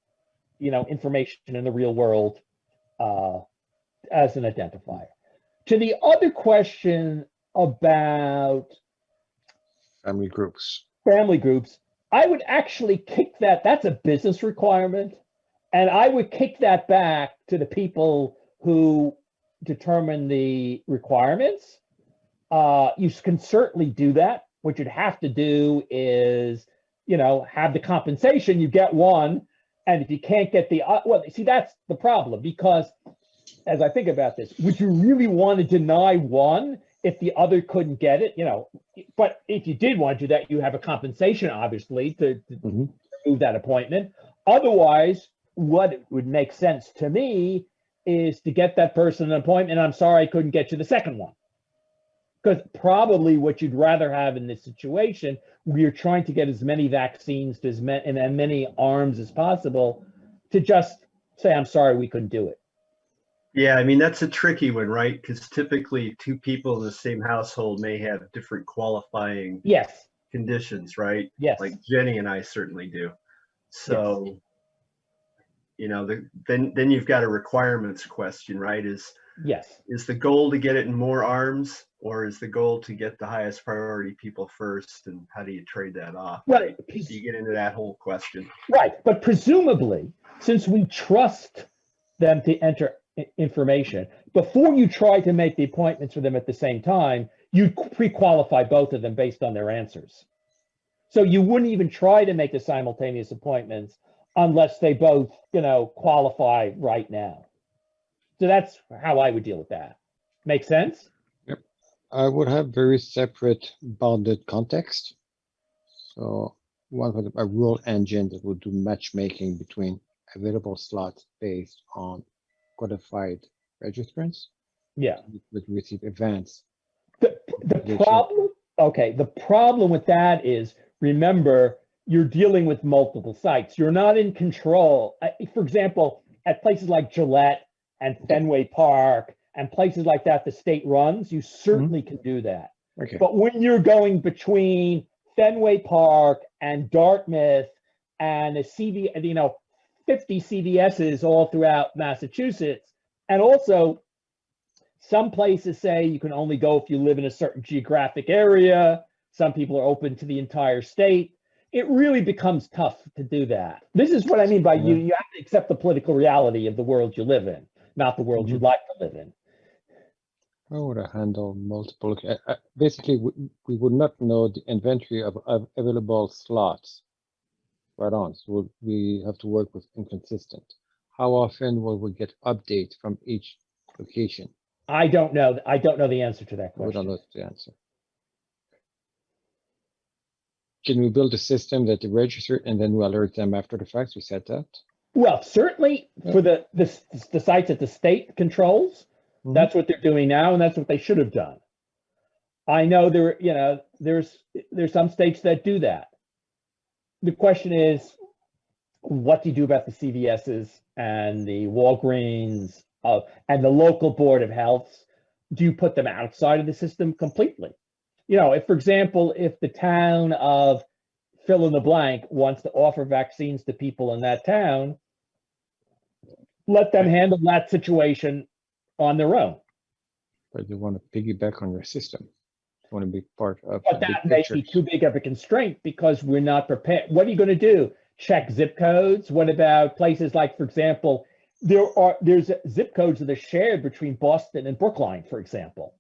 you know, information in the real world as an identifier. To the other question about family groups, I would actually kick that. That's a business requirement. And I would kick that back to the people who determine the requirements. You can certainly do that. What you'd have to do is, you know, have the compensation. You get one. And if you can't get the, well, see, that's the problem, because as I think about this, would you really want to deny one if the other couldn't get it? You know, but if you did want to do that, you have a compensation, obviously, to remove that appointment. Otherwise, what would make sense to me is to get that person an appointment. I'm sorry, I couldn't get you the second one. Because probably what you'd rather have in this situation, where you're trying to get as many vaccines to as many arms as possible, to just say, I'm sorry, we couldn't do it. Yeah, I mean, that's a tricky one, right? Because typically 2 people in the same household may have different qualifying conditions, right? Yes. Like Jenny and I certainly do. So, you know, then you've got a requirements question, right? Is the goal to get it in more arms, or is the goal to get the highest priority people first? And how do you trade that off? Right. So you get into that whole question. Right. But presumably, since we trust them to enter information, before you try to make the appointments for them at the same time, you pre-qualify both of them based on their answers. So you wouldn't even try to make the simultaneous appointments unless they both, you know, qualify right now. So that's how I would deal with that. Make sense? Yep. I would have very separate bounded context. So one with a rule engine that would do matchmaking between available slots based on codified registrants. Yeah. Would receive events. The problem with that is, remember, you're dealing with multiple sites. You're not in control. For example, at places like Gillette and Fenway Park and places like that the state runs, you certainly can do that. Okay. But when you're going between Fenway Park and Dartmouth and a you know, 50 CVSs all throughout Massachusetts, and also some places say you can only go if you live in a certain geographic area. Some people are open to the entire state. It really becomes tough to do that. This is what I mean by you have to accept the political reality of the world you live in, not the world you'd like to live in. How would I handle multiple? Basically, we would not know the inventory of available slots right on. So we have to work with inconsistent. How often will we get updates from each location? I don't know. I don't know the answer to that question. We don't know the answer. Can we build a system that they register and then we alert them after the fact? We said that. Well, certainly for the sites that the state controls, that's what they're doing now, and that's what they should have done. I know there's some states that do that. The question is, what do you do about the CVSs and the Walgreens and the local board of health? Do you put them outside of the system completely? You know, if, for example, if the town of fill in the blank wants to offer vaccines to people in that town, let them handle that situation on their own. But they want to piggyback on your system. They want to be part of. But that may be too big of a constraint because we're not prepared. What are you going to do? Check zip codes? What about places like, for example, there's zip codes that are shared between Boston and Brookline, for example.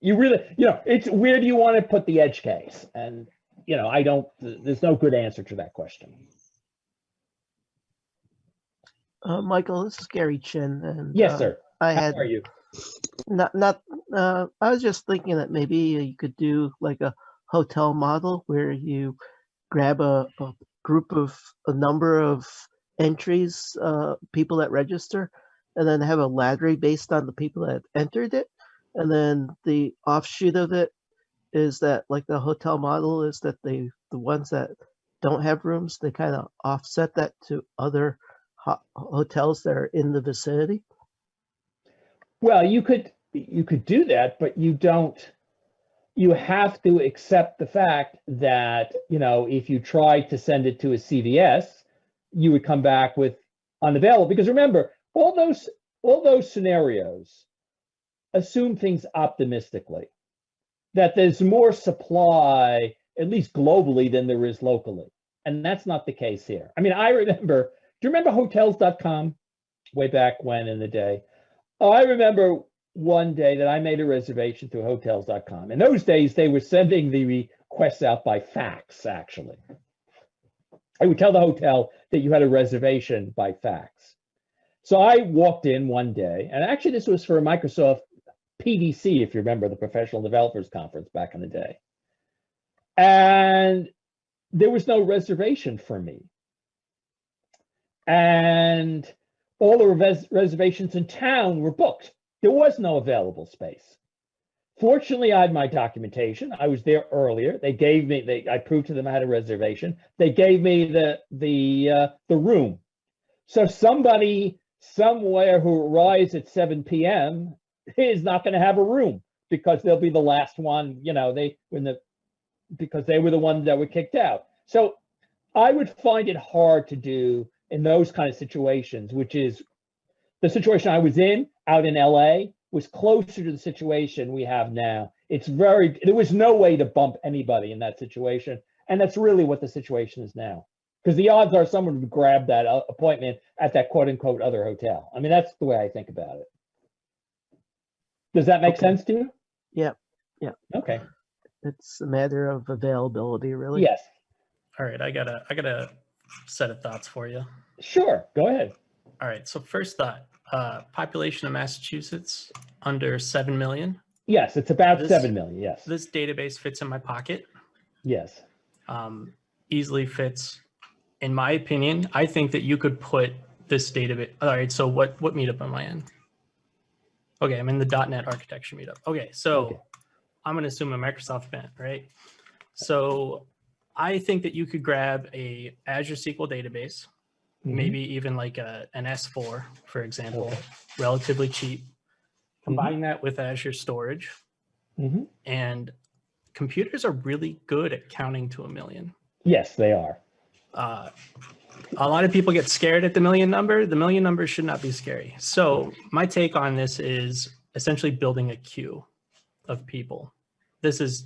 You really, it's where do you want to put the edge case? And, there's no good answer to that question. Michael, this is Gary Chin, and Yes, sir. I How had are you? I was just thinking that maybe you could do like a hotel model where you grab a group of a number of entries, people that register, and then have a ladder based on the people that entered it, and then the offshoot of it is that like the hotel model is that the ones that don't have rooms, they kind of offset that to other hotels that are in the vicinity. Well, you could do that, but you don't. You have to accept the fact that, you know, if you try to send it to a CVS, you would come back with unavailable. Because remember, all those scenarios assume things optimistically, that there's more supply, at least globally, than there is locally. And that's not the case here. I mean, I remember, do you remember hotels.com way back when in the day? Oh, I remember one day that I made a reservation through hotels.com. In those days, they were sending the requests out by fax, actually. I would tell the hotel that you had a reservation by fax. So I walked in one day, and actually this was for a Microsoft PDC, if you remember, the Professional Developers Conference back in the day. And there was no reservation for me. And all the reservations in town were booked. There was no available space. Fortunately, I had my documentation. I was there earlier. They gave me, I proved to them I had a reservation. They gave me the room. So somebody somewhere who arrives at 7 p.m. is not going to have a room because they'll be the last one, you know, because they were the ones that were kicked out. So I would find it hard to do in those kind of situations, which is the situation I was in out in LA was closer to the situation we have now. There was no way to bump anybody in that situation. And that's really what the situation is now. Because the odds are someone would grab that appointment at that quote unquote other hotel. I mean, that's the way I think about it. Does that make sense to you? Yeah. Yeah. Okay. It's a matter of availability, really. Yes. All right, I got a set of thoughts for you. Sure, go ahead. All right, so first thought, population of Massachusetts under 7 million. Yes, it's about 7 million, yes. This database fits in my pocket. Yes. Easily fits. In my opinion, I think that you could put this database. All right, so what meetup am I in? Okay, I'm in the .NET architecture meetup. Okay, so I'm going to assume a Microsoft event, right? So I think that you could grab a Azure SQL database, maybe even like an S4, for example, relatively cheap. Combine that with Azure storage, and computers are really good at counting to 1 million. Yes, they are. A lot of people get scared at the million number. The million number should not be scary. So my take on this is essentially building a queue of people. This is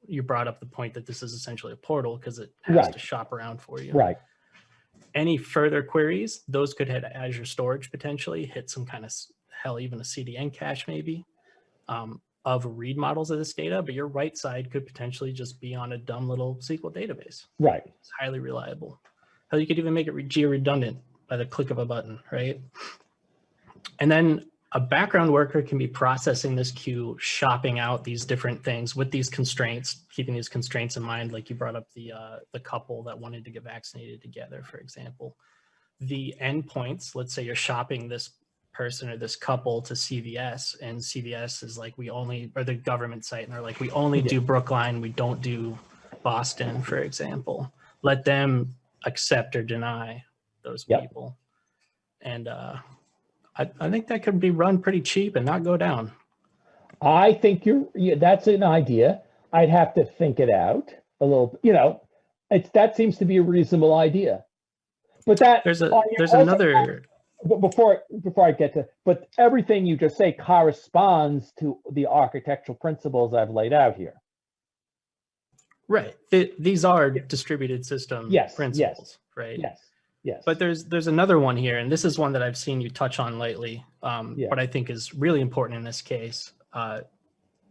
you brought up the point that this is essentially a portal because it has to shop around for you. Right. Any further queries, those could hit Azure storage potentially, hit some kind of, hell, even a CDN cache maybe of read models of this data, but your right side could potentially just be on a dumb little SQL database. Right. It's highly reliable. Hell, you could even make it geo-redundant by the click of a button, right? And then a background worker can be processing this queue, shopping out these different things with these constraints, keeping these constraints in mind, like you brought up the couple that wanted to get vaccinated together, for example. The endpoints, let's say you're shopping this person or this couple to CVS, and CVS is like, or the government site, and they're like, we only do Brookline, we don't do Boston, for example. Let them accept or deny those people. And I think that could be run pretty cheap and not go down. I think that's an idea. I'd have to think it out a little, you know, that seems to be a reasonable idea. But there's another. Before I get to, but everything you just say corresponds to the architectural principles I've laid out here. Right. These are distributed system principles, right? Yes. Yes. But there's another one here, and this is one that I've seen you touch on lately, but I think is really important in this case.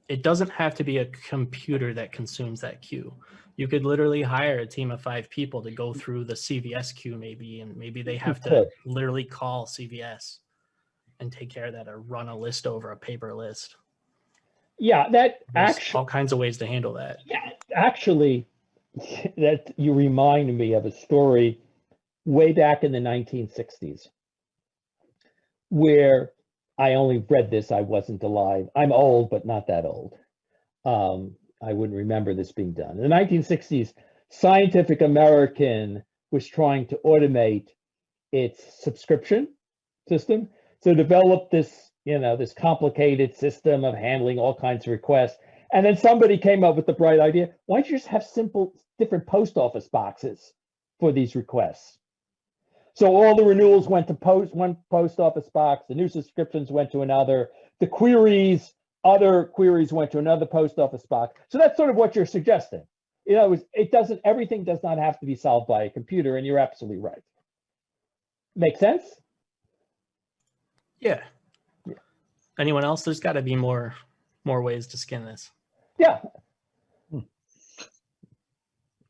It doesn't have to be a computer that consumes that queue. You could literally hire a team of 5 people to go through the CVS queue maybe, and maybe they have to literally call CVS and take care of that, or run a list over a paper list. Yeah, There's all kinds of ways to handle that. Yeah, actually, that you remind me of a story way back in the 1960s, where I only read this, I wasn't alive. I'm old, but not that old. I wouldn't remember this being done. In the 1960s, Scientific American was trying to automate its subscription system. So developed this, this complicated system of handling all kinds of requests. And then somebody came up with the bright idea, why don't you just have simple, different post office boxes for these requests? So all the renewals went to one post office box, the new subscriptions went to another, the other queries went to another post office box. So that's sort of what you're suggesting. Everything does not have to be solved by a computer, and you're absolutely right. Make sense? Yeah. Anyone else? There's got to be more ways to skin this. Yeah.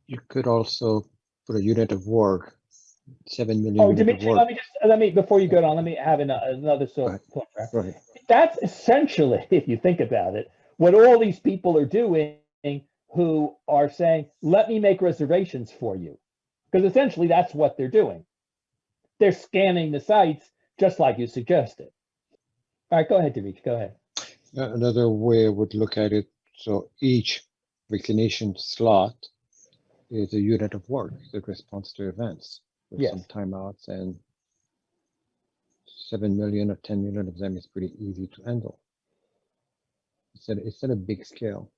You could also put a unit of work, 7 million. Oh, Dimitri, let me before you go on, let me have another thought. Right. That's essentially, if you think about it, what all these people are doing who are saying, let me make reservations for you. Because essentially that's what they're doing. They're scanning the sites just like you suggested. All right, go ahead, Dimitri, go ahead. Another way I would look at it, so each vaccination slot is a unit of work that responds to events with some timeouts, and 7 million or 10 million of them is pretty easy to handle. It's at a big scale.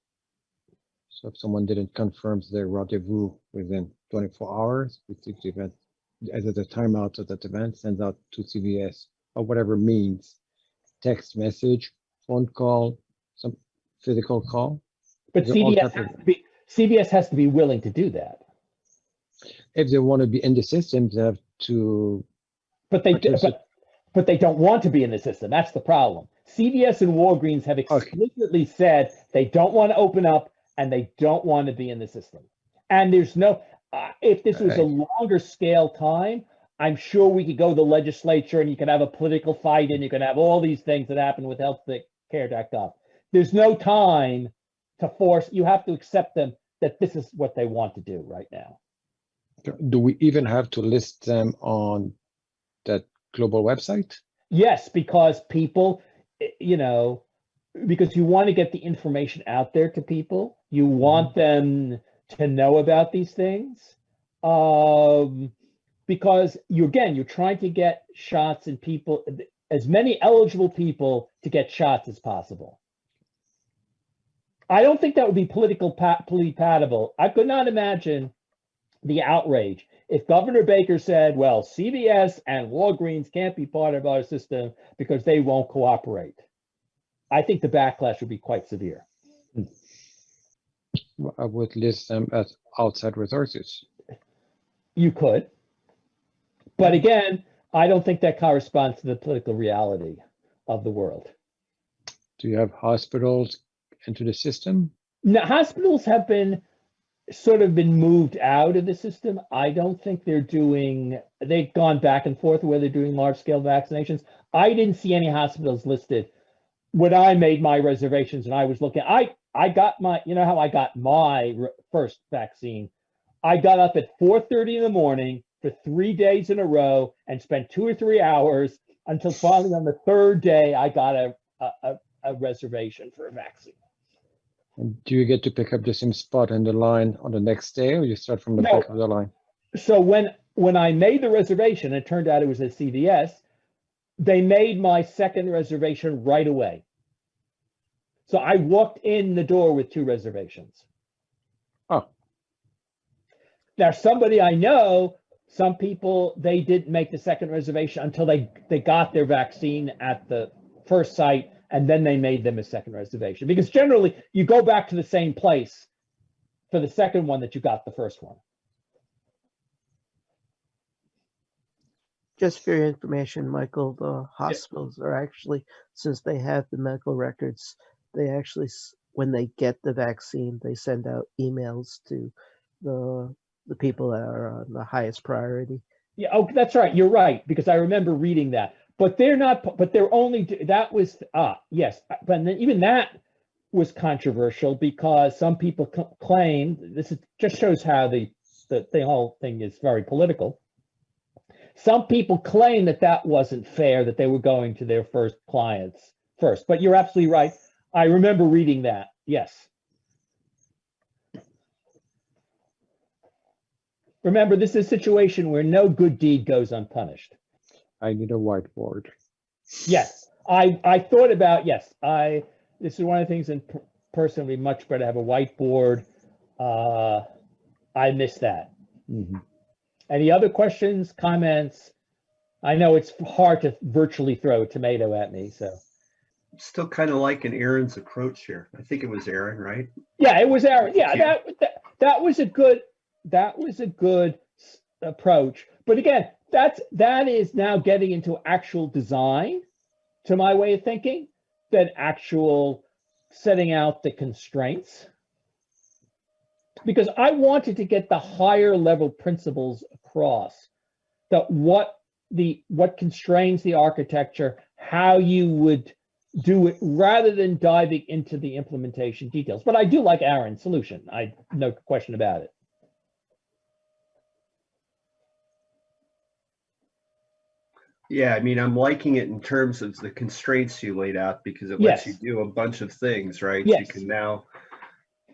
So if someone didn't confirm their rendezvous within 24 hours, we take the event, either the timeout of that event sends out to CVS or whatever means, text message, phone call, some physical call. But CVS has to be willing to do that. If they want to be in the system, they have to. But they don't want to be in the system. That's the problem. CVS and Walgreens have explicitly said they don't want to open up and they don't want to be in the system. And there's no, if this was a longer scale time, I'm sure we could go to the legislature and you could have a political fight and you could have all these things that happen with healthcare.gov. There's no time to force, you have to accept them that this is what they want to do right now. Do we even have to list them on that global website? Yes, because people, because you want to get the information out there to people. You want them to know about these things. Because you're trying to get shots in people, as many eligible people to get shots as possible. I don't think that would be politically palatable. I could not imagine the outrage if Governor Baker said, well, CVS and Walgreens can't be part of our system because they won't cooperate. I think the backlash would be quite severe. I would list them as outside resources. You could. But again, I don't think that corresponds to the political reality of the world. Do you have hospitals into the system? No, hospitals have been moved out of the system. I don't think they've gone back and forth where they're doing large scale vaccinations. I didn't see any hospitals listed. When I made my reservations and I was looking, I got my, how I got my first vaccine. I got up at 4:30 in the morning for 3 days in a row and spent 2 or 3 hours until finally on the third day, I got a reservation for a vaccine. And do you get to pick up the same spot in the line on the next day, or you start from the back of the line? So when I made the reservation, it turned out it was at CVS, they made my second reservation right away. So I walked in the door with 2 reservations. Oh. Now, somebody I know, some people, they didn't make the second reservation until they got their vaccine at the first site, and then they made them a second reservation. Because generally, you go back to the same place for the second one that you got the first one. Just for your information, Michael, the hospitals are actually, since they have the medical records, they actually, when they get the vaccine, they send out emails to the people that are on the highest priority. Yeah, oh, that's right. You're right, because I remember reading that. But they're not, but they're only, that was, yes, but then even that was controversial because some people claimed, this is, just shows how the whole thing is very political. Some people claim that that wasn't fair, that they were going to their first clients first. But you're absolutely right. I remember reading that, yes. Remember, this is a situation where no good deed goes unpunished. I need a whiteboard. Yes, I thought about, yes, this is one of the things in person would be much better to have a whiteboard. I missed that. Mm-hmm. Any other questions, comments? I know it's hard to virtually throw a tomato at me, so. Still kind of liking Aaron's approach here. I think it was Aaron, right? Yeah, it was Aaron. Yeah, that was a good approach. But again, that is now getting into actual design, to my way of thinking, than actual setting out the constraints. Because I wanted to get the higher level principles across, that what constrains the architecture, how you would do it, rather than diving into the implementation details. But I do like Aaron's solution. No question about it. Yeah, I mean, I'm liking it in terms of the constraints you laid out, because it lets you do a bunch of things, right? Yes. You can now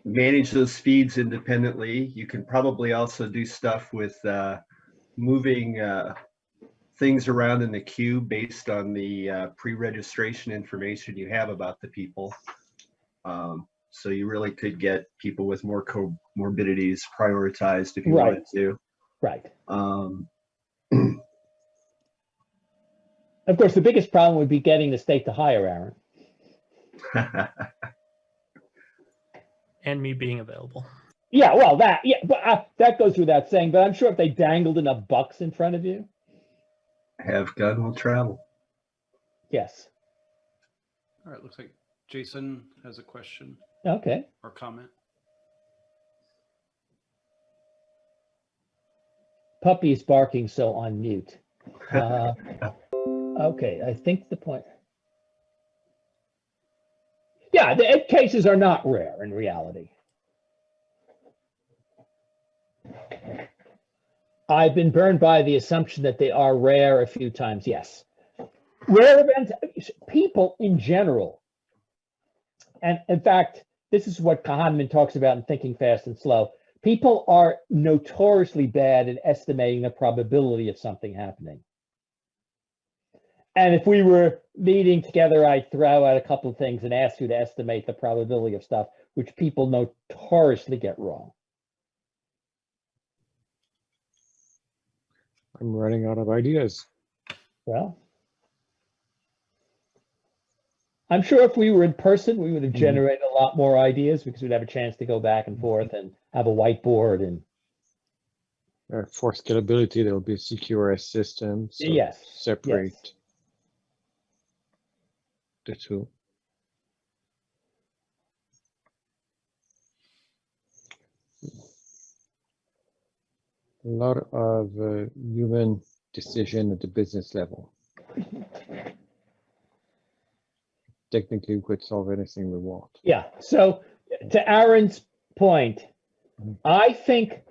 manage those feeds independently. You can probably also do stuff with moving things around in the queue based on the pre-registration information you have about the people. So you really could get people with more comorbidities prioritized if you wanted to. Right. Of course, the biggest problem would be getting the state to hire Aaron. And me being available. Yeah, well, but that goes without saying. But I'm sure if they dangled enough bucks in front of you. Have gun will travel. Yes. All right, looks like Jason has a question. Okay. Or comment. Puppy is barking, so on mute. Okay, I think the point. Yeah, the edge cases are not rare in reality. I've been burned by the assumption that they are rare a few times, yes. Rare events, people in general, and in fact, this is what Kahneman talks about in Thinking Fast and Slow. People are notoriously bad at estimating the probability of something happening. And if we were meeting together, I'd throw out a couple of things and ask you to estimate the probability of stuff, which people notoriously get wrong. I'm running out of ideas. Well, I'm sure if we were in person, we would have generated a lot more ideas because we'd have a chance to go back and forth and have a whiteboard and. For scalability, there will be a CQRS system. So yes. Separate. Yes. The two. A lot of human decision at the business level. Technically, we could solve anything we want. Yeah. So to Aaron's point, I think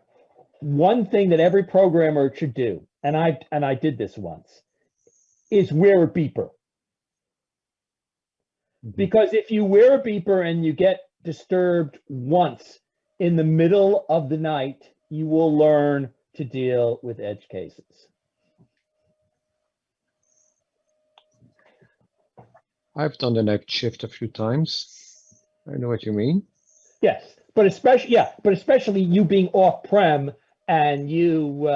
one thing that every programmer should do, and I did this once, is wear a beeper. Because if you wear a beeper and you get disturbed once in the middle of the night, you will learn to deal with edge cases. I've done the night shift a few times. I know what you mean. Yes, but especially you being off-prem and you,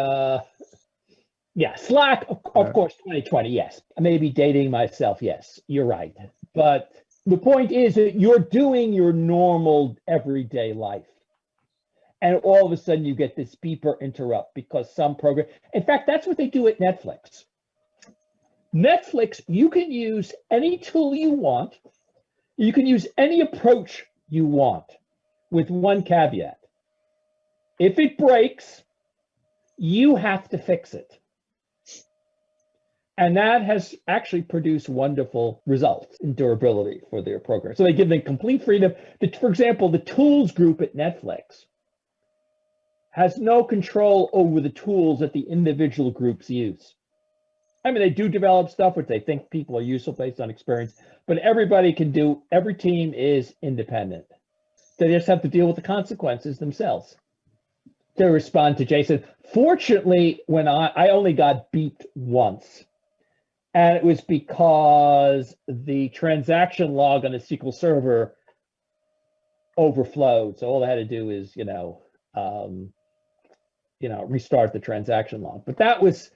Slack, of course, 2020, yes. Maybe dating myself, yes, you're right. But the point is that you're doing your normal everyday life. And all of a sudden you get this beeper interrupt because some program, in fact, that's what they do at Netflix. Netflix, you can use any tool you want. You can use any approach you want with one caveat. If it breaks, you have to fix it. And that has actually produced wonderful results in durability for their program. So they give them complete freedom. For example, the tools group at Netflix has no control over the tools that the individual groups use. I mean, they do develop stuff which they think people are useful based on experience, but everybody can do, every team is independent. They just have to deal with the consequences themselves. To respond to Jason, fortunately, when I only got beeped once, and it was because the transaction log on a SQL Server overflowed. So all I had to do is, restart the transaction log. But that was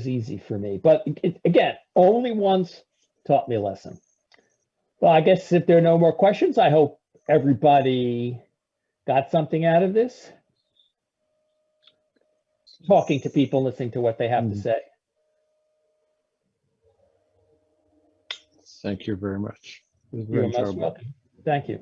easy for me. But again, only once taught me a lesson. Well, I guess if there are no more questions, I hope everybody got something out of this. Talking to people, listening to what they have to say. Thank you very much. It was very You're most enjoyable. welcome. Thank you.